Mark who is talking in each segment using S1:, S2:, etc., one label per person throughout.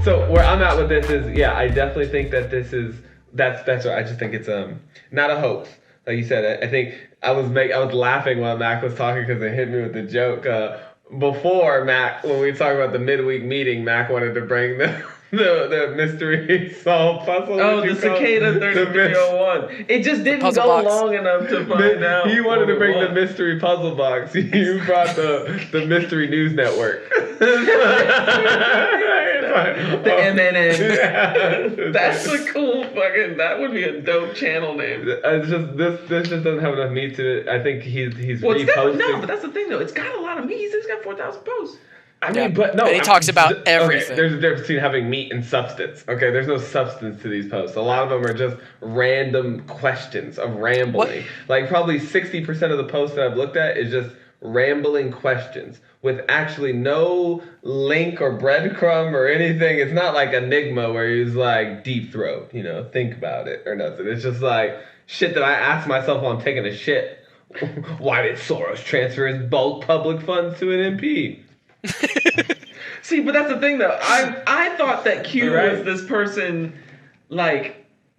S1: So where I'm at with this is, yeah, I definitely think that that's what I just think it's not a hoax. Like you said, I think I was laughing while Mac was talking because it hit me with the joke. Before Mac, when we talked about the midweek meeting, Mac wanted to bring the mystery solve puzzle.
S2: Oh, the cicada 3301. It just didn't go long enough to find out.
S1: He wanted to bring the mystery puzzle box. You brought the mystery news network.
S2: The MNN. Yeah. That's a cool fucking. That would be a dope channel name.
S1: It's just this just doesn't have enough meat to it. I think he's
S2: reposting. No, but that's the thing though. It's got a lot of meat. He's got 4,000 posts.
S3: I mean, but no. And he talks about everything.
S1: Okay, there's a difference between having meat and substance. Okay, there's no substance to these posts. A lot of them are just random questions of rambling. Like probably 60% of the posts that I've looked at is just rambling questions with actually no link or breadcrumb or anything. It's not like Enigma where he's like deep throat, think about it or nothing. It's just like shit that I ask myself while I'm taking a shit. Why did Soros transfer his bulk public funds to an MP?
S2: See, but that's the thing though. I thought that Q was this person like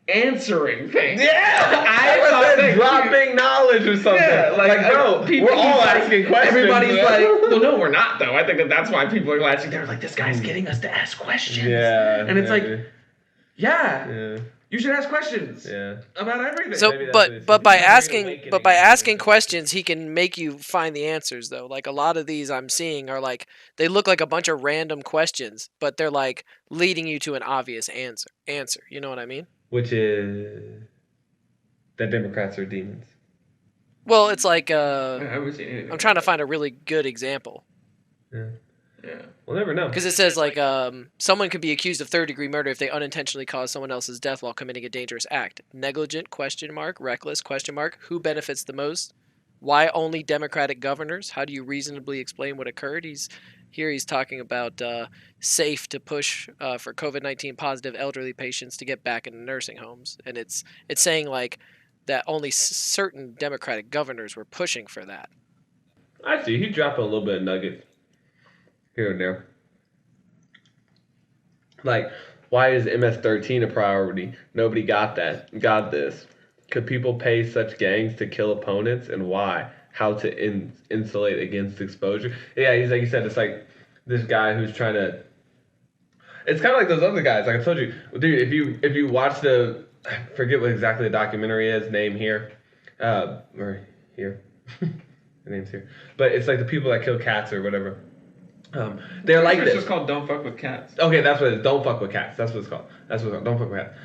S2: answering things.
S1: Yeah, I thought that dropping knowledge or something. Yeah, bro, we're all asking questions.
S2: Everybody's like, well, no, we're not though. I think that's why people are latching. They're like, this guy's getting us to ask questions.
S1: Yeah,
S2: and it's like, yeah. You should ask questions about everything.
S3: So, but by asking questions, he can make you find the answers though. Like a lot of these I'm seeing are like they look like a bunch of random questions, but they're like leading you to an obvious answer. You know what I mean?
S1: Which is that Democrats are demons.
S3: Well, it's like I'm trying to find a really good example.
S1: Yeah. We'll never know.
S3: Because it says like someone could be accused of third-degree murder if they unintentionally cause someone else's death while committing a dangerous act. Negligent ? Reckless ? Who benefits the most? Why only Democratic governors? How do you reasonably explain what occurred? He's talking about safe to push for COVID-19 positive elderly patients to get back into nursing homes, and it's saying like that only certain Democratic governors were pushing for that.
S1: I see. He dropped a little bit of nuggets here and there. Like, why is MS-13 a priority? Nobody got this. Could people pay such gangs to kill opponents, and why? How to insulate against exposure? Yeah, he's like you said, it's like this guy who's trying to. It's kind of like those other guys. Like I told you, dude. If you watch I forget what exactly the documentary is. Name here, or here. The name's here. But it's like the people that kill cats or whatever. They're like this.
S2: It's just called "Don't Fuck with Cats."
S1: Okay, that's what it is. Don't fuck with cats. That's what it's called. Don't fuck with cats.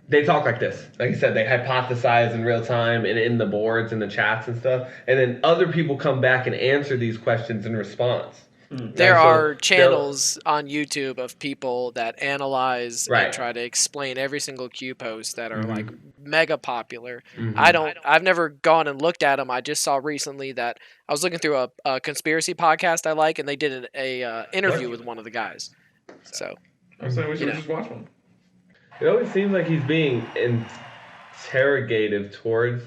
S1: They talk like this. Like you said, they hypothesize in real time and in the boards and the chats and stuff. And then other people come back and answer these questions in response.
S3: There are channels on YouTube of people that analyze and try to explain every single Q post that are like mega popular. I've never gone and looked at them. I just saw recently that I was looking through a conspiracy podcast I like, and they did an interview with one of the guys. So
S2: I was saying we should just watch one.
S1: It always seems like he's being interrogative towards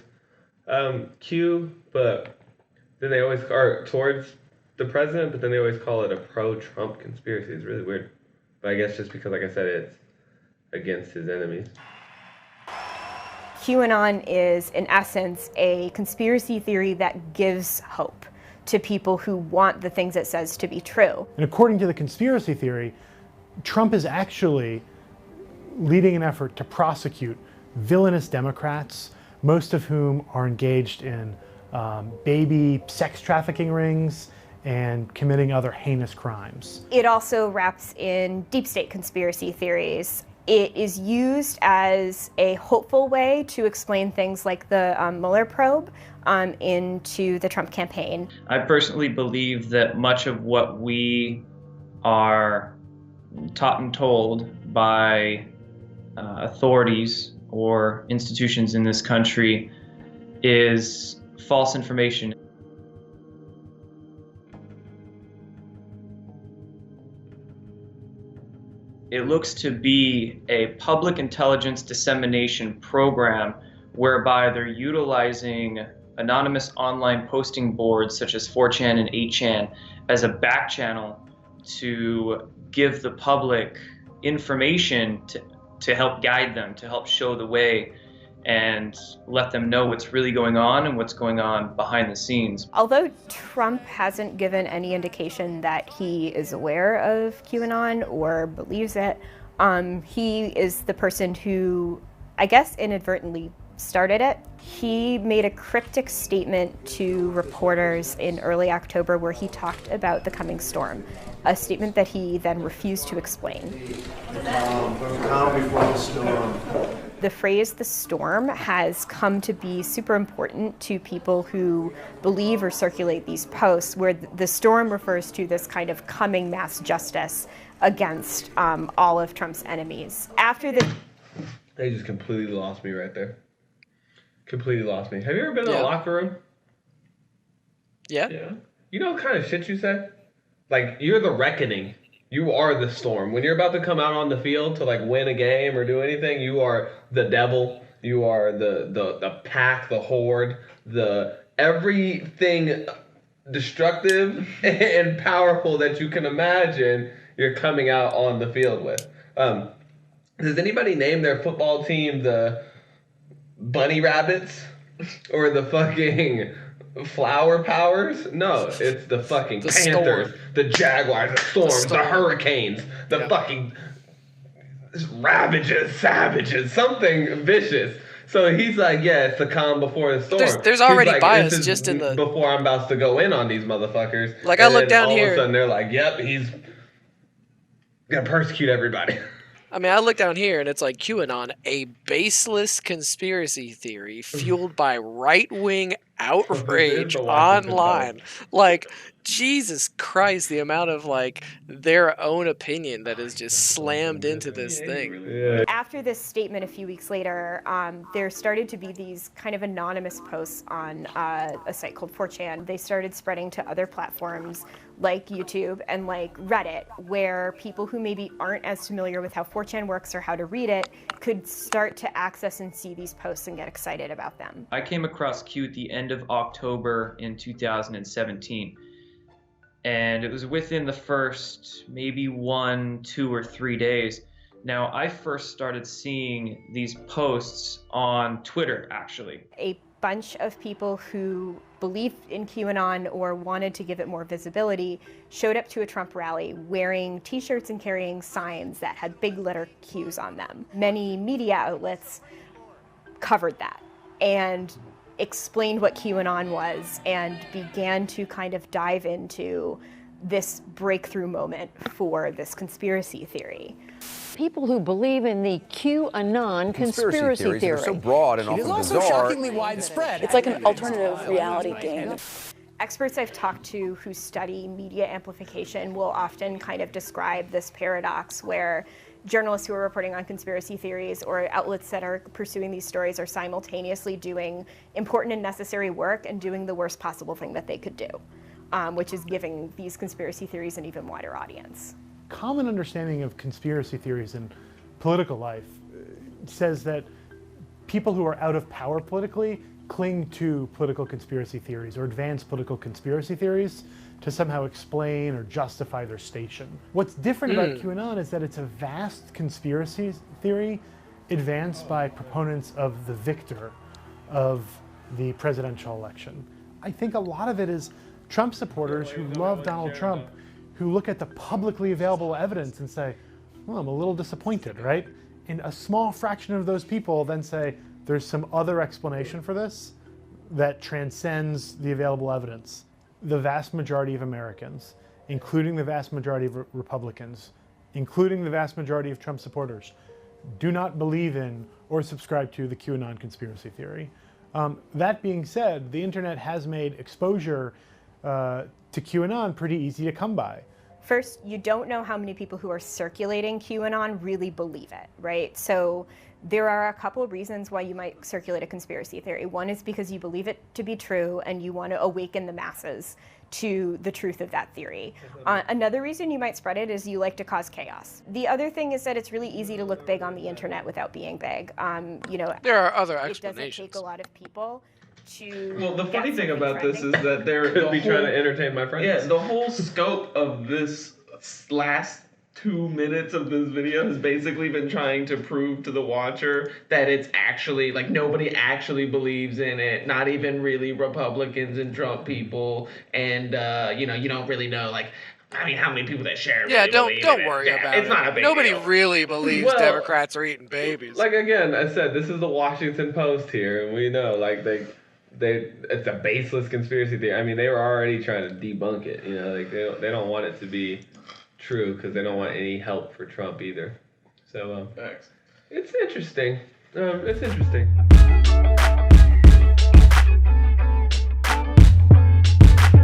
S1: Q, but then they always are towards the president, but then they always call it a pro-Trump conspiracy. It's really weird. But I guess just because, like I said, it's against his enemies.
S4: QAnon is, in essence, a conspiracy theory that gives hope to people who want the things it says to be true.
S5: And according to the conspiracy theory, Trump is actually leading an effort to prosecute villainous Democrats, most of whom are engaged in baby sex trafficking rings and committing other heinous crimes.
S4: It also wraps in deep state conspiracy theories. It is used as a hopeful way to explain things like the Mueller probe into the Trump campaign.
S6: I personally believe that much of what we are taught and told by authorities or institutions in this country is false information. It looks to be a public intelligence dissemination program whereby they're utilizing anonymous online posting boards such as 4chan and 8chan as a back channel to give the public information to help guide them, to help show the way, and let them know what's really going on and what's going on behind the scenes.
S4: Although Trump hasn't given any indication that he is aware of QAnon or believes it, he is the person who, I guess, inadvertently started it. He made a cryptic statement to reporters in early October where he talked about the coming storm, a statement that he then refused to explain. The phrase "the storm" has come to be super important to people who believe or circulate these posts, where the storm refers to this kind of coming mass justice against all of Trump's enemies. After the...
S1: They just completely lost me right there. Completely lost me. Have you ever been in a locker room?
S3: Yeah.
S1: You know what kind of shit you say? Like, you're the reckoning. You are the storm. When you're about to come out on the field to, like, win a game or do anything, you are the devil. You are the pack, the horde, the everything destructive and powerful that you can imagine you're coming out on the field with. Does anybody name their football team the Bunny Rabbits or the fucking Flower Powers? No, it's the fucking
S3: The
S1: Panthers,
S3: Storm.
S1: the Jaguars, the Storms, the Hurricanes, the fucking Ravages, Savages, something vicious. So he's like, yeah, it's the calm before the storm.
S3: There's
S1: He's
S3: already
S1: like,
S3: bias
S1: this is
S3: just in the...
S1: before I'm about to go in on these motherfuckers.
S3: Like,
S1: and
S3: I look
S1: then
S3: down
S1: all
S3: here...
S1: of a sudden they're like, yep, he's gonna persecute everybody.
S3: I mean, I look down here and it's like QAnon, a baseless conspiracy theory fueled by right-wing outrage online. Like, Jesus Christ, the amount of, like, their own opinion that is just slammed into this thing.
S1: Yeah.
S4: After this statement a few weeks later, there started to be these kind of anonymous posts on a site called 4chan. They started spreading to other platforms like YouTube and like Reddit, where people who maybe aren't as familiar with how 4chan works or how to read it could start to access and see these posts and get excited about them.
S6: I came across Q at the end of October in 2017. And it was within the first maybe 1, 2, or 3 days. Now, I first started seeing these posts on Twitter, actually.
S4: A bunch of people who believed in QAnon or wanted to give it more visibility showed up to a Trump rally wearing t-shirts and carrying signs that had big letter Qs on them. Many media outlets covered that and explained what QAnon was and began to kind of dive into this breakthrough moment for this conspiracy theory.
S7: People who believe in the QAnon conspiracy theory.
S8: Are so broad and often
S9: also
S8: bizarre.
S9: shockingly widespread.
S10: It's like an alternative reality game.
S4: Experts I've talked to who study media amplification will often kind of describe this paradox where journalists who are reporting on conspiracy theories or outlets that are pursuing these stories are simultaneously doing important and necessary work and doing the worst possible thing that they could do, which is giving these conspiracy theories an even wider audience.
S5: Common understanding of conspiracy theories in political life says that people who are out of power politically cling to political conspiracy theories or advance political conspiracy theories to somehow explain or justify their station. What's different about QAnon is that it's a vast conspiracy theory advanced by proponents of the victor of the presidential election. I think a lot of it is Trump supporters who love Donald Trump, who look at the publicly available evidence and say, well, I'm a little disappointed, right? And a small fraction of those people then say, there's some other explanation for this that transcends the available evidence. The vast majority of Americans, including the vast majority of Republicans, including the vast majority of Trump supporters, do not believe in or subscribe to the QAnon conspiracy theory. That being said, the internet has made exposure to QAnon pretty easy to come by.
S4: First, you don't know how many people who are circulating QAnon really believe it, right? So there are a couple of reasons why you might circulate a conspiracy theory. One is because you believe it to be true and you want to awaken the masses to the truth of that theory. Another reason you might spread it is you like to cause chaos. The other thing is that it's really easy to look big on the internet without being big. You know,
S3: There are other
S4: it doesn't
S3: explanations.
S4: take a lot of people to
S2: Well, the funny
S4: get
S2: thing
S4: something
S2: about this is
S4: trending.
S2: that they're
S1: Could be trying to entertain my friends.
S2: Yeah, the whole scope of this last 2 minutes of this video has basically been trying to prove to the watcher that it's actually, like, nobody actually believes in it, not even really Republicans and Trump people, and, you know, you don't really know, like, I mean, how many people that share it
S3: Yeah,
S2: really
S3: don't
S2: believe in it.
S3: worry
S2: Yeah,
S3: about
S2: it's
S3: it.
S2: not a big
S3: Nobody
S2: deal.
S3: really believes
S1: Well,
S3: Democrats are eating babies.
S1: Like, again, I said, this is the Washington Post here, and we know, like, it's a baseless conspiracy theory. I mean, they were already trying to debunk it, you know, like, they don't want it to be true because they don't want any help for Trump either. So,
S2: Facts.
S1: it's interesting. It's interesting.